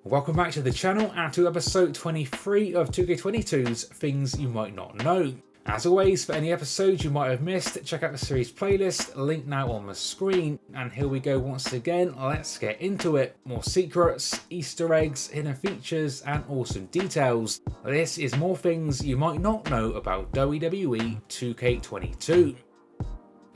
Welcome back to the channel and to episode 23 of 2K22's Things You Might Not Know. As always, for any episodes you might have missed, check out the series playlist, link now on the screen. And here we go once again, let's get into it. More secrets, Easter eggs, hidden features and awesome details. This is more things you might not know about WWE 2K22.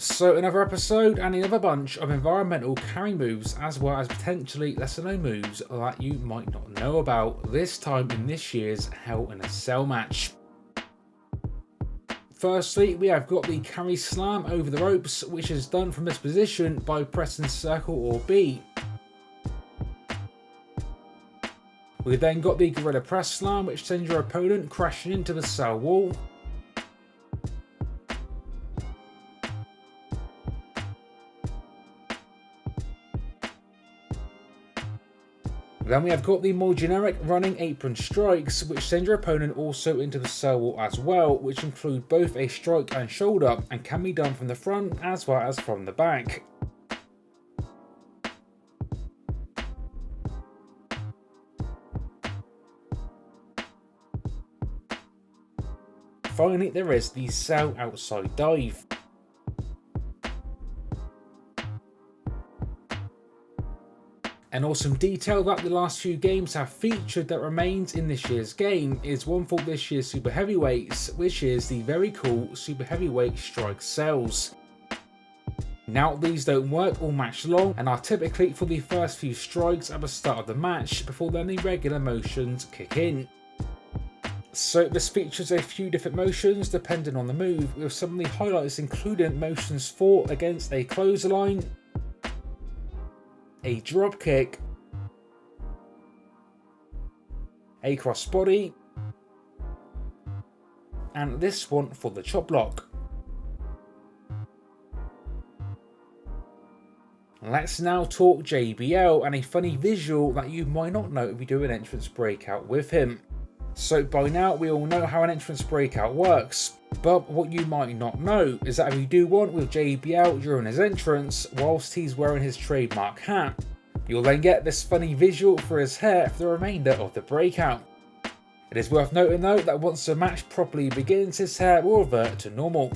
So another episode and another bunch of environmental carry moves, as well as potentially lesser known moves that you might not know about, this time in this year's Hell in a Cell match. Firstly, we have got the carry slam over the ropes, which is done from this position by pressing circle or B. We've then got the gorilla press slam, which sends your opponent crashing into the cell wall. Then we have got the more generic running apron strikes, which send your opponent also into the cell wall as well, which include both a strike and shoulder and can be done from the front as well as from the back. Finally, there is the cell outside dive. An awesome detail that the last few games have featured that remains in this year's game is one for this year's Super Heavyweights, which is the very cool Super Heavyweight strike cells. Now these don't work all match long and are typically for the first few strikes at the start of the match before then the regular motions kick in. So this features a few different motions depending on the move, with some of the highlights including motions for against a clothesline, a drop kick, a crossbody, and this one for the chop block. Let's now talk JBL and a funny visual that you might not know if you do an entrance breakout with him. So by now we all know how an entrance breakout works, but what you might not know is that if you do one with JBL during his entrance whilst he's wearing his trademark hat, you'll then get this funny visual for his hair for the remainder of the breakout. It is worth noting though that once the match properly begins, his hair will revert to normal.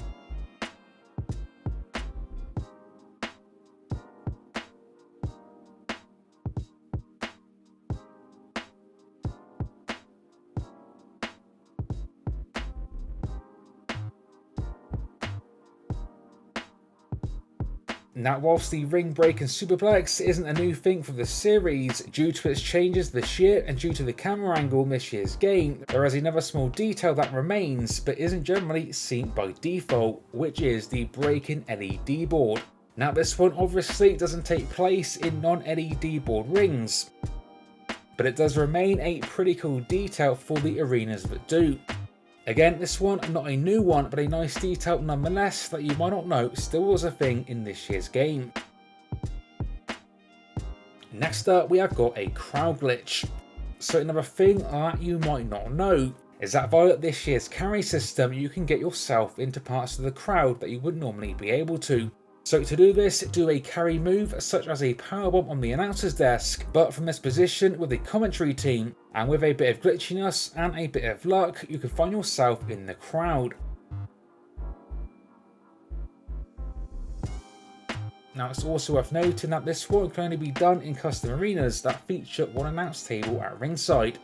Now, whilst the ring break and superplex isn't a new thing for the series, due to its changes this year and due to the camera angle in this year's game, there is another small detail that remains but isn't generally seen by default, which is the breaking LED board. Now this one obviously doesn't take place in non-LED board rings, but it does remain a pretty cool detail for the arenas that do. Again, this one not a new one, but a nice detail nonetheless that you might not know still was a thing in this year's game. Next up, we have got a crowd glitch. So another thing that you might not know is that via this year's carry system, you can get yourself into parts of the crowd that you wouldn't normally be able to. So to do this, do a carry move such as a powerbomb on the announcer's desk, but from this position with the commentary team, and with a bit of glitchiness and a bit of luck, you can find yourself in the crowd. Now it's also worth noting that this one can only be done in custom arenas that feature one announce table at ringside.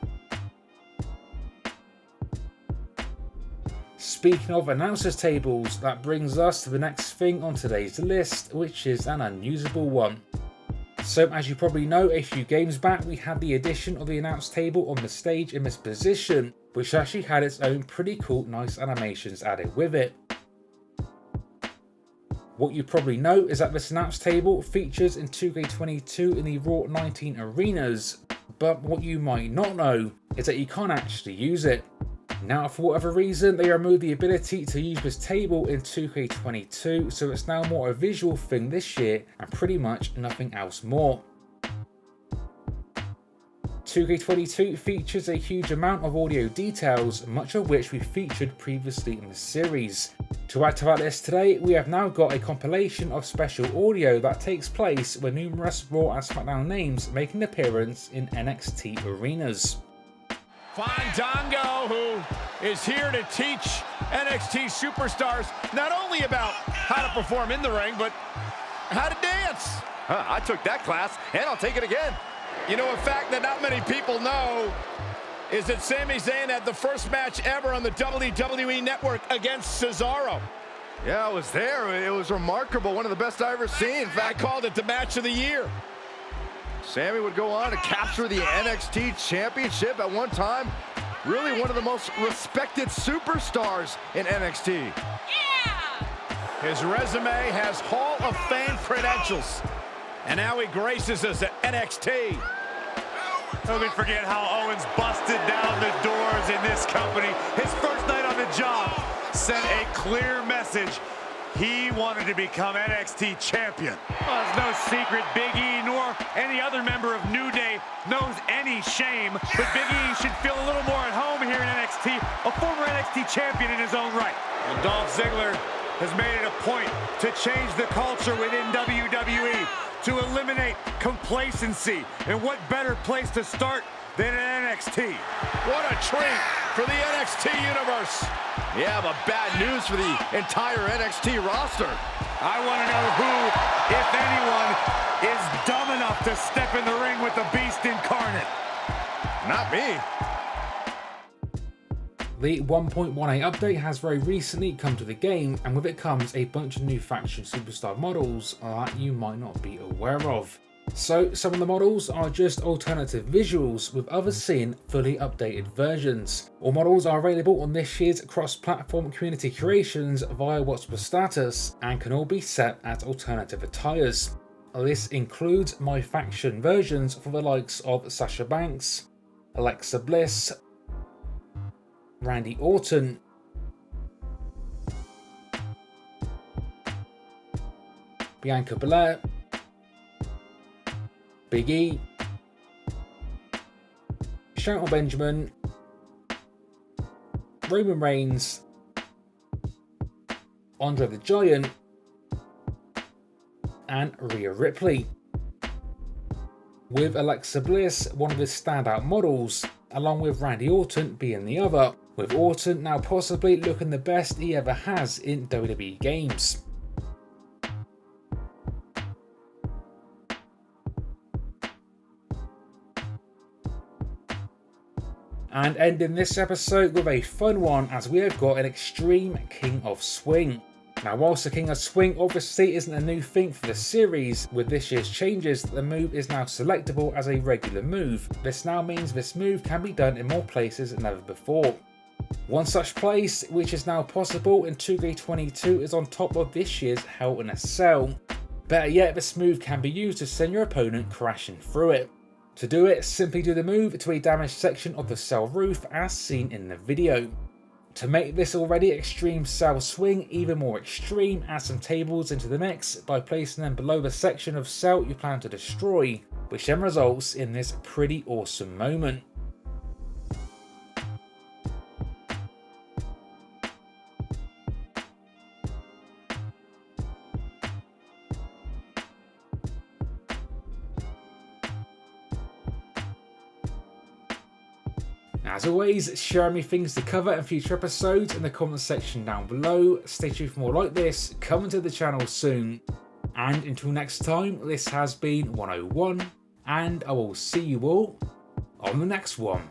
Speaking of announcers tables, that brings us to the next thing on today's list, which is an unusable one. So as you probably know, a few games back we had the addition of the announce table on the stage in this position, which actually had its own pretty cool nice animations added with it. What you probably know is that this announce table features in 2K22 in the Raw 19 arenas, but what you might not know is that you can't actually use it. Now, for whatever reason, they removed the ability to use this table in 2K22, so it's now more a visual thing this year and pretty much nothing else more. 2K22 features a huge amount of audio details, much of which we featured previously in the series. To add to our list today, we have now got a compilation of special audio that takes place with numerous Raw and Smackdown names making an appearance in NXT arenas. Fandango, who is here to teach NXT superstars not only about how to perform in the ring, but how to dance. I took that class, and I'll take it again. You know, a fact that not many people know is that Sami Zayn had the first match ever on the WWE Network against Cesaro. Yeah, I was there. It was remarkable. One of the best I've ever seen. In fact, I called it the match of the year. Sammy would go on to capture the NXT Championship at one time. Really one of the most respected superstars in NXT. Yeah! His resume has Hall of Fame credentials. And now he graces us at NXT. Don't we forget how Owens busted down the doors in this company. His first night on the job sent a clear message. He wanted to become NXT champion. Well, it's no secret Big E nor any other member of New Day knows any shame, but Big E should feel a little more at home here in NXT, a former NXT champion in his own right. And Dolph Ziggler has made it a point to change the culture within WWE, to eliminate complacency. And what better place to start than NXT? What a treat for the NXT universe. Yeah, but bad news for the entire NXT roster. I want to know who, if anyone, is dumb enough to step in the ring with the Beast incarnate. Not me. The 1.18 update has very recently come to the game, and with it comes a bunch of new faction superstar models that you might not be aware of. So some of the models are just alternative visuals, with others seeing fully updated versions. All models are available on this year's cross-platform community creations via What's the Status, and can all be set as alternative attires. This includes my faction versions for the likes of Sasha Banks, Alexa Bliss, Randy Orton, Bianca Belair, Big E, Shelton Benjamin, Roman Reigns, Andre the Giant, and Rhea Ripley. With Alexa Bliss one of his standout models, along with Randy Orton being the other, with Orton now possibly looking the best he ever has in WWE games. And ending this episode with a fun one, as we have got an Extreme King of Swing. Now, whilst the King of Swing obviously isn't a new thing for the series, with this year's changes, the move is now selectable as a regular move. This now means this move can be done in more places than ever before. One such place, which is now possible in 2K22, is on top of this year's Hell in a Cell. Better yet, this move can be used to send your opponent crashing through it. To do it, simply do the move to a damaged section of the cell roof as seen in the video. To make this already extreme cell swing even more extreme, add some tables into the mix by placing them below the section of cell you plan to destroy, which then results in this pretty awesome moment. As always, share me things to cover in future episodes in the comment section down below. Stay tuned for more like this, coming to the channel soon. And until next time, this has been 101, and I will see you all on the next one.